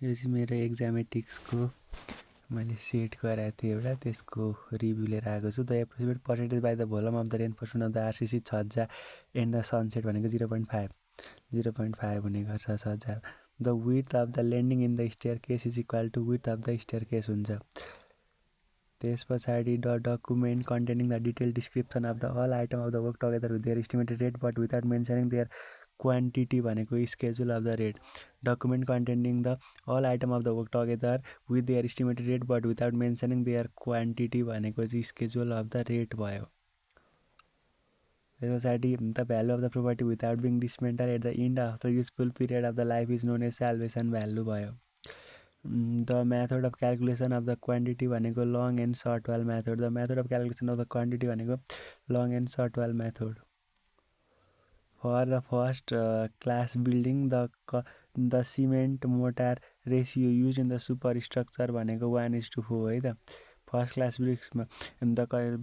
यो चाहिँ मेरो एक्जामेटिक्सको मैले सेट गराएको थिएँ एउटा, त्यसको रिभ्यू लिएर आएको छु। The approximate percentage by the volume of the reinforcement of the RCC 6000 and the sunset भनेको 0.5 हुने गर्छ 6000। The width of the landing in the staircase is equal to width of the staircase हुन्छ। त्यस पछाडि the document containing the detail description of the all item of the work together with their estimated rate but without mentioning their quantity भनेको schedule of the rate. Document containing the all item of the work together with their estimated rate but without mentioning their quantity भनेको चाहिँ schedule of the rate भयो। त्यस पछाडि the value of the property without being dismantle at the end of the useful period of the life is known as salvation value भयो। The method of calculation of the quantity भनेको long and short wall method. The method of calculation of the quantity भनेको long and short wall method. For the first class building the cement mortar ratio use in the super structure भनेको 1:4 है त। First class बिल्डिङ्समा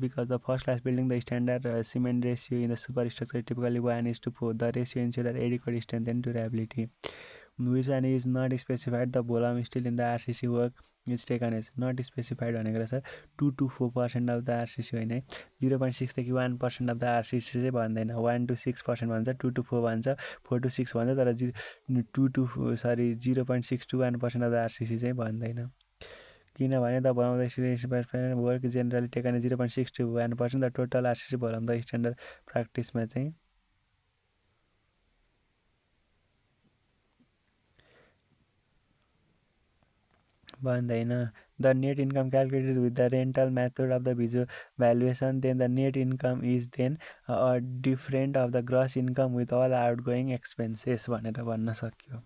because the first class building the standard cement ratio in the super structure typically 1:4। The ratio ensure adequate strength and durability. Which one is not specified the volume steel in the RCC work is taken as. Not specified भनेको रहेछ 2 to 4% of the RCC होइन है। 0.6 देखि 1% of the RCC चाहिँ भन्दैन। 1 to 6% भन्छ, 2 to 4 भन्छ, 4 to 6 भन्छ, तर 0.6 to 1% अफ द आरसिसी चाहिँ भन्दैन। किनभने the volume of the work generally taken 0.6 to 1% the total RCC volume the standard प्र्याक्टिसमा चाहिँ भन्दैन। The net income calculated with the rental method of the valuation then the net income is then different of the gross income with all out going expenses भनेर भन्न सक्यो।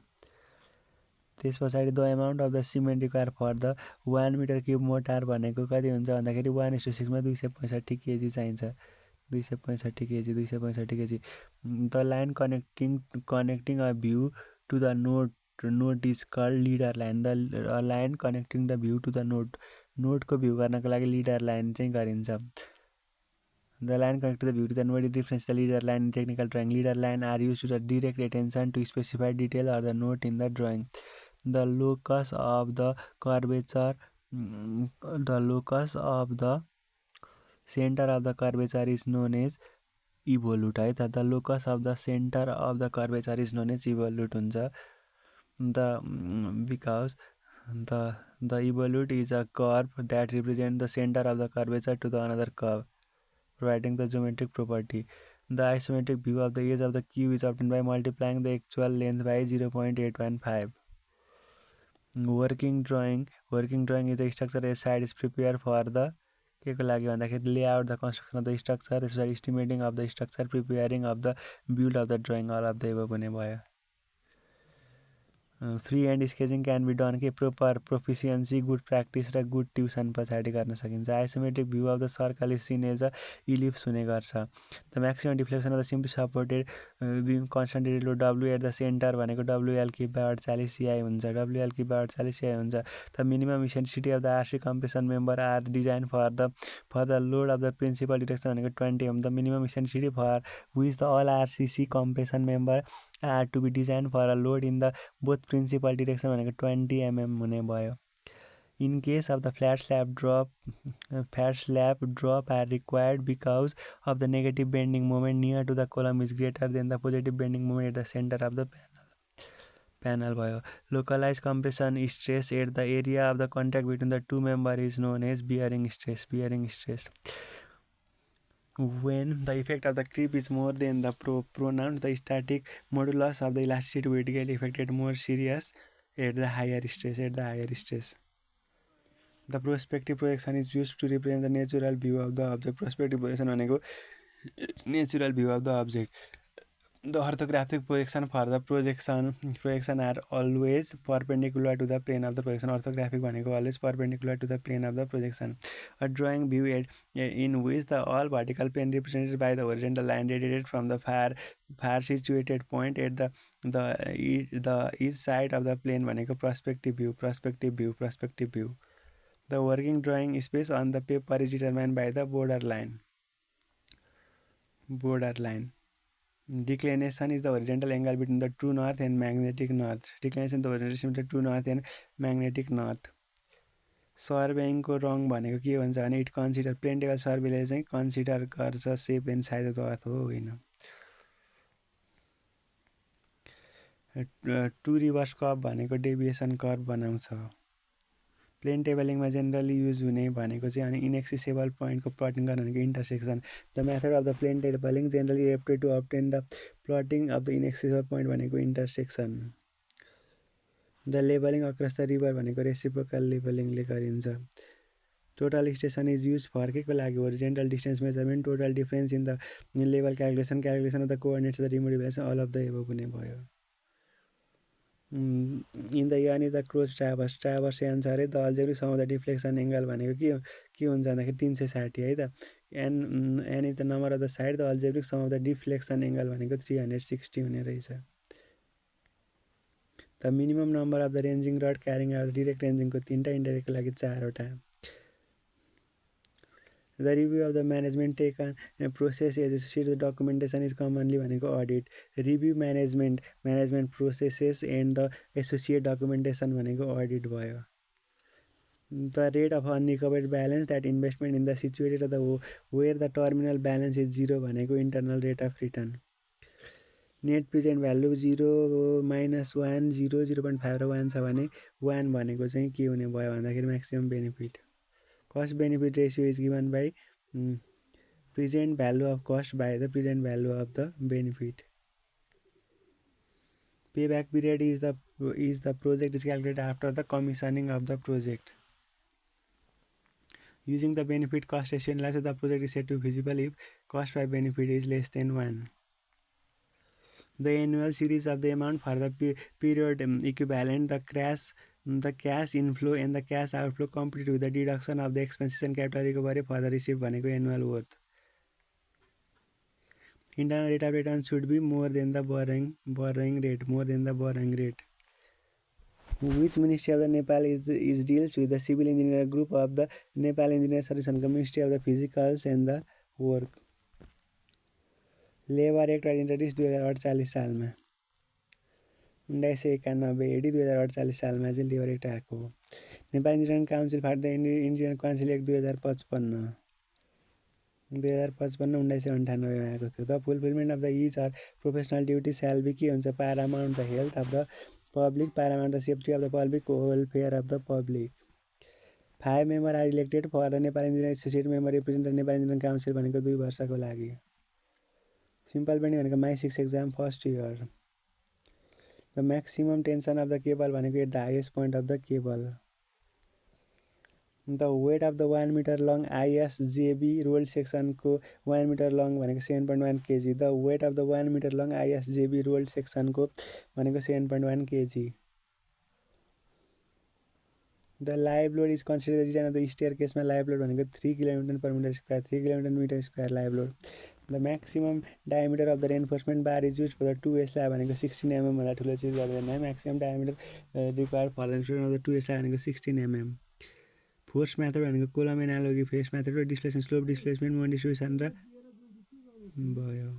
त्यस पछाडि the amount of the cement require for the 1 metre cube mortar भनेको कति हुन्छ भन्दाखेरि 1:6 मा 265 केजी चाहिन्छ। 265 KG. The line connecting a view to the note is called leader line. The line connecting the view to the नोटको view गर्नको लागि leader line चाहिँ गरिन्छ। The line connect to the view to the note is difference the leader line in technical drawing. Leader line are use to the direct attention to specified detail or the note in the drawing. The locus of the curvature centre of the curvature is known as evolute है त। The locus of the centre of the curvature is known as evolute हुन्छ। Because the evolute is a curve that represents the center of the curvature to the another curve, providing the geometric property. The isometric view of the edge of the cube is obtained by multiplying the actual length by 0.815. Working drawing is the structure as side is prepared for the के को लागि भन्दाखेरि layout the construction of the structure, estimating of the structure, preparing of the build of the drawing, all of the above हुने भयो। Free and sketching can be done के proper proficiency good practice र good tuition पछाडि गर्न सकिन्छ। Isometric view of the circle is seen as a ellipse हुने गर्छ। The maximum deflection of the simply supported beam concentrated load W at the centre भनेको WL/48 CI हुन्छ। WL/48 CI हुन्छ। The minimum eccentricity of the RC compression member are design for the load of the principal direction भनेको 20 mm। The minimum eccentricity for which the all RCC compression member are to be design for a load in the both principal direction भनेको 20 mm हुने भयो। In case of the flat slab drop are required because of the negative bending moment near to the column is greater than the positive bending moment at the centre of the panel भयो। Localize compression stress at the area of the contact between the two member is known as bearing stress. When the effect of the creep is more than the pronounced, the static modulus of the elasticity will get affected more serious at the higher stress. The prospective projection is used to represent the natural view of the object. Prospective projection भनेको natural view of the object. The orthographic projection for the projection are always perpendicular to the plane of the projection. Orthographic भनेको always perpendicular to the plane of the projection. A drawing view in which the all vertical plane represented by the horizontal line radiated from the far situated point at the east side of the plane भनेको perspective view. The working drawing space on the paper is determined by the border line. Declination is the horizontal angle between the true north and magnetic north. Declination the horizontal between the true north and magnetic north. सर्वेइङको रङ भनेको के हुन्छ भने it consider plane table सर्वेले चाहिँ consider गर्छ shape and size of the earth हो होइन। टु रिभर्स कर्भ भनेको डेभिएसन कर्भ बनाउँछ। प्लेन टेबलिङमा जेनरली युज हुने भनेको चाहिँ अनि इनएक्सेसिबल पोइन्टको प्लटिङ गर्ने भनेको intersection. The method of the plane tabling generally adopted to obtain the plotting of the inaccessible point भनेको इन्टरसेक्सन। द लेबलिङ अक्रस द रिभर भनेको रेसिप्रोकल लेबलिङले गरिन्छ। Total station is use for के को लागि horizontal distance measurement total difference in the level calculation of the coordinates the remote evaluation all of the above हुने भयो। इन द यान इज द क्रोज ट्राभर्स यान छ अरे the algebraic sum of the deflection angle भनेको के हुन्छ भन्दाखेरि 360 है त। N is the number of the side the algebraic sum of the deflection angle भनेको 360 हुने रहेछ। The minimum number of the ranging rod carrying out direct रेन्जिङको 3टा इन्डाइरेक्टको लागि 4वटा। The review of the management taken process as associate the documentation is commonly भनेको audit. Review management processes and the associate documentation भनेको audit भयो। The rate of unrecovered balance that investment in the situated the where the terminal balance is 0 भनेको internal rate of return. Net present value 0 -1 0 0.5 र 1 छ भने 1 भनेको चाहिँ के हुने भयो भन्दाखेरि maximum benefit. Cost benefit ratio is given by present value of cost by the present value of the benefit. Payback period is the project is calculated after the commissioning of the project. Using the benefit cost ratio analysis, the project is said to be feasible if cost by benefit is less than 1. The annual series of the amount for the period equivalent, the cash inflow and the cash outflow completed with the deduction of the expenses and capital recovery for the receipt भनेको annual worth. Internal rate of return should be more than the borrowing rate. Which ministry of the Nepal is deals with the civil engineer group of the Nepal Engineer Service and Ministry of the Physicals and the Work. Labour act introduce 2048 सालमा 1991 AD 2048 सालमा चाहिँ labour act आएको हो। Nepal engineering council for the engineering council act 2055 1998मा आएको थियो। The fulfilment of the each are professional duty shall be के हुन्छ paramount the health of the public paramount the safety of the public welfare of the public. 5 member are elected for the Nepal engineering associate member represent the Nepal engineering council भनेको 2 वर्षको लागि। Simple bending भनेको my 6 exam first year. The maximum tension of the cable भनेको at the highest point of the cable. The weight of the 1 metre long ISJB rolled सेक्सनको 1 metre long भनेको 7.1 KG. The weight of the 1 metre long ISJB rolled सेक्सनको भनेको 7.1 KG. The live load is consider the design of the stair केसमा live load भनेको 3 kilometre per metre square 3 kilometre metre square live load. The maximum diameter of the reinforcement bar is use for the 2SI भनेको 16 mm भन्दा ठुलो चिज गर्दैन। Maximum diameter require for the reinforcement of the 2SI भनेको 16 mm। Force method भनेको column analogy face method र displacement slope displacement moment distribution र भयो।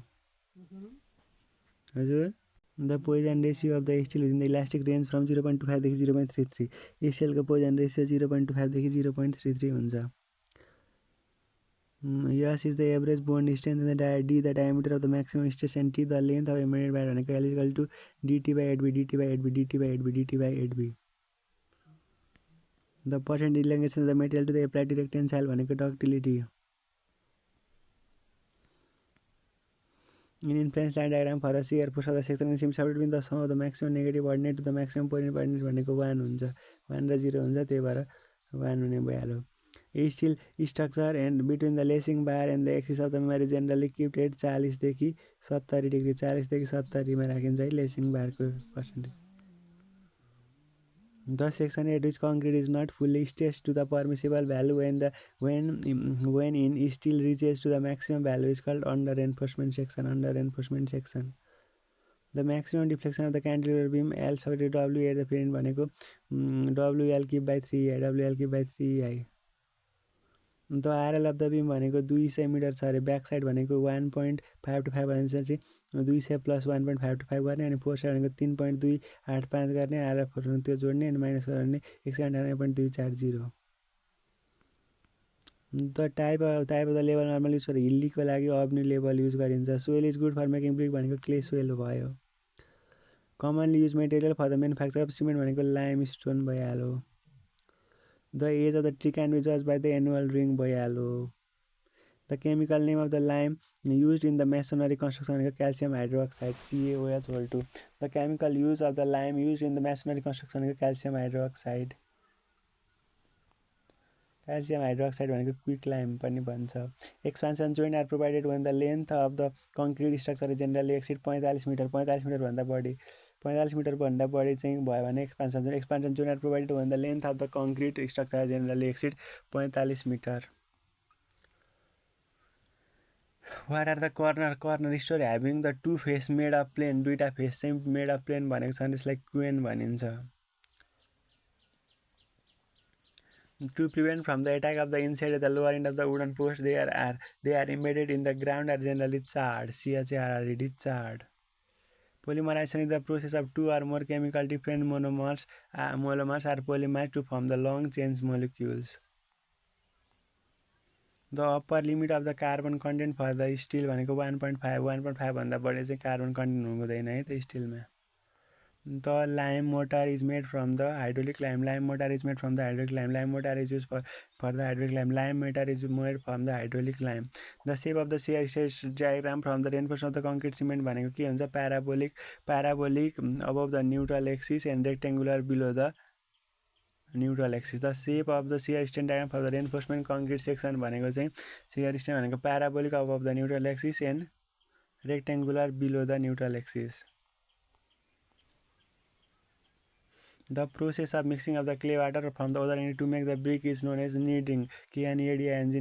हजुर the Poisson ratio of the steel within the elastic range from 0.25 देखि 0.33। स्टिलको poison ratio 0.25 देखि 0.33 हुन्छ। यस is the average bond distance and D the diameter of the maximum stress and T the length of embedded wire भनेको L equal to dt/8b dt/8b dt/8b dt/8b। The percent elongation of the material to the applied direct tensile भनेको ductility. In influence line diagram for the shear force of the section seems between the sum of the maximum negative coordinate to the maximum positive coordinate भनेको 1 हुन्छ 1 र 0 हुन्छ त्यही भएर 1 हुने भइहाल्यो। Steel structure and between the lacing bar and the axis of the memory generally kept at 40 देखि 70 degree 40 देखि 70 मा राखिन्छ है लेसिङ बारको percentage. The section at which concrete is not fully stretched to the permissible value when in steel reaches to the maximum value is called under reinforcement section. The maximum deflection of the cantilever beam L subject W at the parent भनेको WL cube by 3i। The RL of the beam भनेको 200 metre छ अरे back side भनेको 1.5 to 5 भनेपछि 200 plus 1.525 गर्ने अनि force भनेको 3.285 गर्ने आरएफहरू त्यो जोड्ने अनि माइनस गर्ने 198.240 the type of the level normal use for हिल्लीको लागि अब्नी लेभल युज गरिन्छ soil is good for making brick भनेको क्ले सोइल भयो commonly use material for the manufacture of cement भनेको लाइम स्टोन भइहाल्यो the age of the tree can be जज by the annual ring भइहाल्यो the chemical name of the lime use in the masonry construction भनेको calcium hydroxide CaOH2 the chemical use of the lime use in the masonry construction भनेको calcium hydroxide भनेको quick lime पनि भन्छ expansion joint are provided when the length of the concrete structure generally exceed 45 metre 45 मिटरभन्दा बढी 45 मिटरभन्दा बढी चाहिँ भयो भने expansion joint are provided when the length of the concrete structure generally exceed 45 metre what are the corner stone having the two face made of plain दुईवटा face चाहिँ made of plane भनेको छ त्यसलाई क्वेन भनिन्छ to prevent from the attack of the inside the lower end of the wooden post they are embedded in the ground are generally charred CHARD charred polymerisation is the process of two or more chemical different monomers are polymerize to form the long chains molecules the upper limit of the carbon content for the steel भनेको 1.5 भन्दा बढी चाहिँ carbon content हुनु हुँदैन है त स्टिलमा the lime mortar is made from the hydraulic lime mortar is made from the hydraulic lime mortar is use for the hydraulic lime mortar is made from the hydraulic lime the shape of the shear stress diagram from the reinforcement of the concrete cement भनेको के हुन्छ parabolic above the neutral axis and rectangular below the neutral axis the shape of the shear strain diagram for the reinforcement concrete section भनेको चाहिँ shear strain भनेको parabolic above the neutral axis and rectangular below the neutral axis the process of mixing of the clay water from the other end to make the brick is known as kneading KNEDING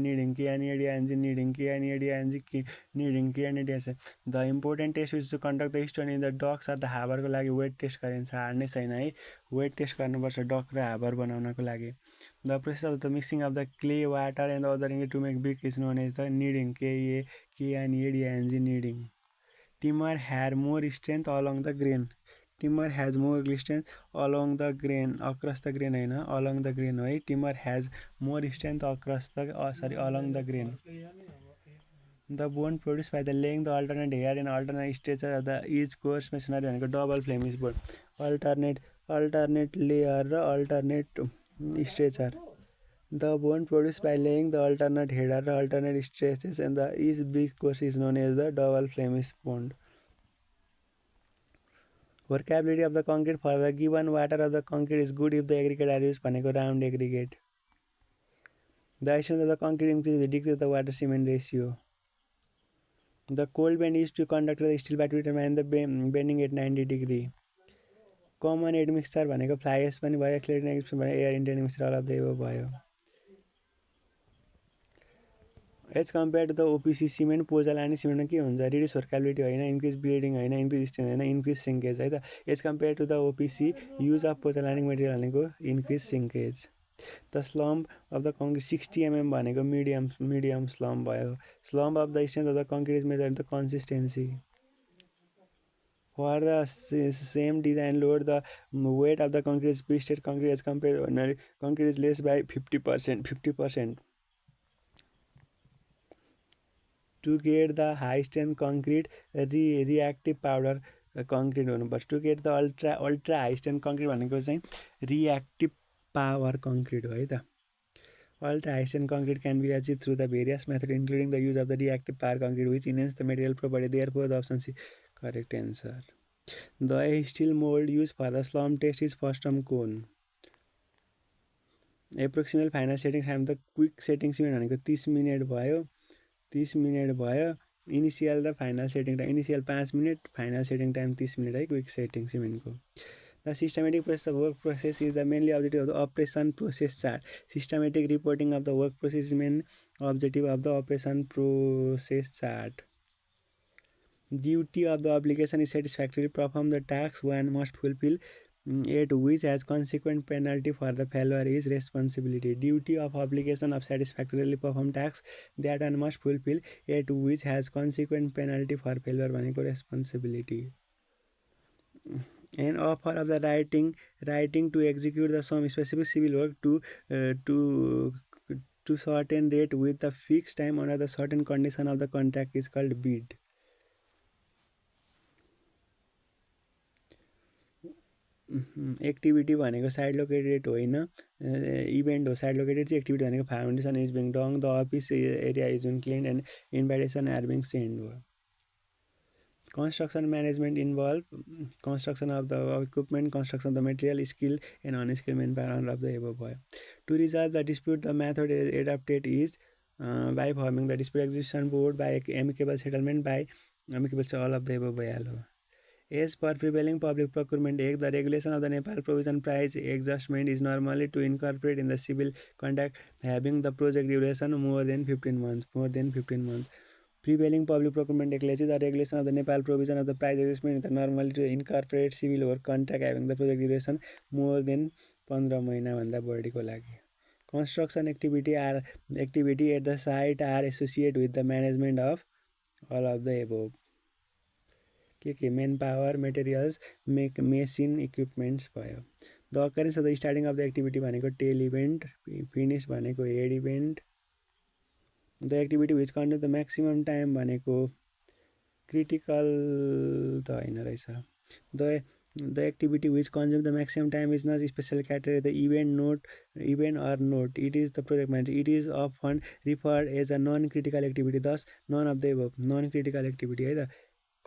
kneading the important test is to conduct the stone in the docks or the हाबरको लागि wet test गरिन्छ हार्ने छैन है weight test गर्नुपर्छ duck र harbour बनाउनको लागि the process of the mixing of the clay water and other end to make brick is known as the kneading KNEDING kneading timber had more strength along the grain timber has more strength along the grain across the grain होइन along the grain है timber has more strength along the grain the bond produce by the laying the alternate header and alternate stretcher of the is course masonry भनेको double Flemish bond alternate layer र alternate stretcher the bond produce by laying the alternate header र alternate stretches and the is brick course is known as the double Flemish bond Workability of the concrete for the given water of the concrete is good if the aggregate are used भनेको round aggregate. The strength of the concrete increases the decrease of the water cement ratio. The cold bend used to conduct the steel by to determine the bending at 90 degree. Common admixture भनेको fly ash पनि भयो accelerating admixture भयो air intake admixture all of the above भयो. As compare to the OPC cement pozzolana सिमेन्टमा के हुन्छ reduce workability होइन increase bleeding होइन इन्क्रिज स्ट्रेन्थ होइन इन्क्रिज सिङ्केज है त as compare to the OPC use of pozzolanic material भनेको increase sinkage the slump of the concrete 60 mm भनेको मिडियम स्लम्प भयो slump of the strength of the concrete is measure the consistency for the same design load the weight of the concrete is prestressed concrete as compare concrete is less by 50%. To get the high strength concrete reactive powder concrete हुनुपर्छ to get the ultra high strength concrete भनेको चाहिँ reactive power concrete हो है त ultra high strength concrete can be achieved through the various methods including the use of the reactive power concrete which enhance the material property therefore the option C correct answer the steel mold used for the slump test is first term cone approximate final setting time the quick setting cement भनेको 30 minute भयो 30 minute भयो initial र final setting time initial 5 minute final setting time 30 minute है quick setting सिमेन्टको the systematic process of work process is the mainly objective of the operation process chart systematic reporting of the work process is main objective of the operation process chart duty of the obligation is satisfactory perform the task one must fulfil at which has consequent penalty for the failure is responsibility. Duty of obligation of satisfactorily perform tasks that one must fulfill at which has consequent penalty for failure भनेको responsibility. An offer of the writing to execute the some specific civil work to certain date with the fixed time under the certain condition of the contract is called bid. Activity भनेको site located होइन, event हो. Site located चाहिँ activity भनेको foundation is being dug, the office area is being clean and invitation are being sent हो. Construction management involve construction of the equipment, construction of the material, skill and unskilled manpower all of the above भयो. To resolve the dispute, the method adopted is by forming the dispute resolution board, by amicable settlement, by amicable all of the above भइहाल्यो. As per prevailing public procurement act, the regulation of the Nepal provision price adjustment is normally to incorporate in the civil contract having the project duration more than 15 months. Prevailing public procurement act ले चाहिँ the regulation of the Nepal provision of the price adjustment is normally to incorporate civil work contract having the project duration more than 15 महिनाभन्दा बढीको लागि. Construction activity at the site are associated with the management of all of the above. के manpower, materials, machine, equipments भयो. The occurrence of the starting of the activity भनेको tail event, finish भनेको head event. The activity which consume the maximum time भनेको critical त होइन रहेछ. The activity which consume the maximum time is not special category the event or node. It is the project manager. It is often referred as a non critical activity. Thus none of the above non critical activity है त.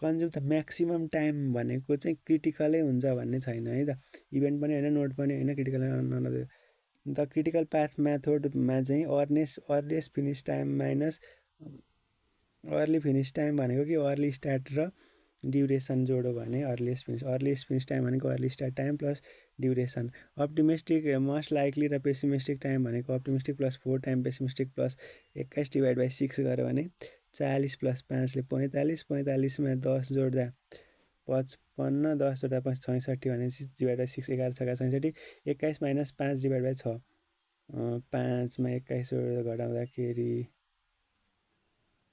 Consume the maximum time भनेको चाहिँ क्रिटिकलै हुन्छ भन्ने छैन है त. Event पनि होइन, नोट पनि होइन, critical none of the critical path मेथडमा चाहिँ earliest finish time minus early finish time भनेको कि अर्ली स्टार्ट र ड्युरेसन जोडो भने अर्लिएस्ट फिनिस टाइम भनेको early start time plus duration. Optimistic most likely र पेसिमिस्टिक टाइम भनेको optimistic plus 4 time pessimistic plus 21 divide by 6 गऱ्यो भने 40 प्लस 5ले 45, 45मा 10 जोड्दा 55, 10 जोड्दा 66 भनेपछि divide by 6, 11 6 66, 21 minus 5 divide by 6, 5मा 21 जोडेर घटाउँदाखेरि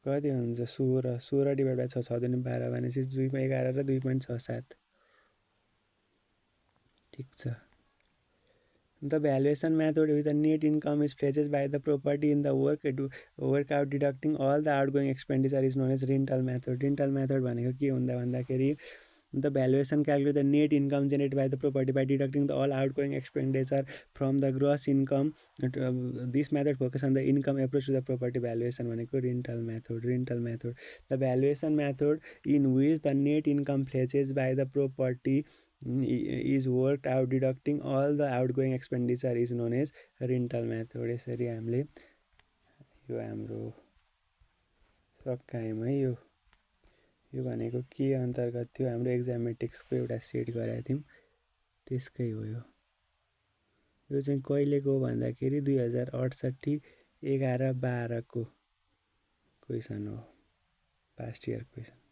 कति हुन्छ 16 डिभाइड बाई 6, 6 दुनी 12 भनेपछि 2मा 11 र 2.67. ठिक छ. The valuation method with the net income is pledged by the property in the workout deducting all the outgoing expenditure is known as rental method. Rental method भनेको के हुन्छ भन्दाखेरि the valuation calculate the net income generated by the property by deducting the all outgoing expenditure from the gross income. This method focus on the income approach to the property valuation भनेको rental method. The valuation method in which the net income pledged by the property is worked out deducting all the outgoing expenditure is known as rental method. यसरी हामीले यो हाम्रो सकायौँ है. यो भनेको के अन्तर्गत थियो, हाम्रो एक्जामेटिक्सको एउटा सेट गराएको थियौँ त्यसकै हो. यो चाहिँ कहिलेको भन्दाखेरि 2068 11 12 को क्वेसन हो, पास्ट इयर क्वेसन.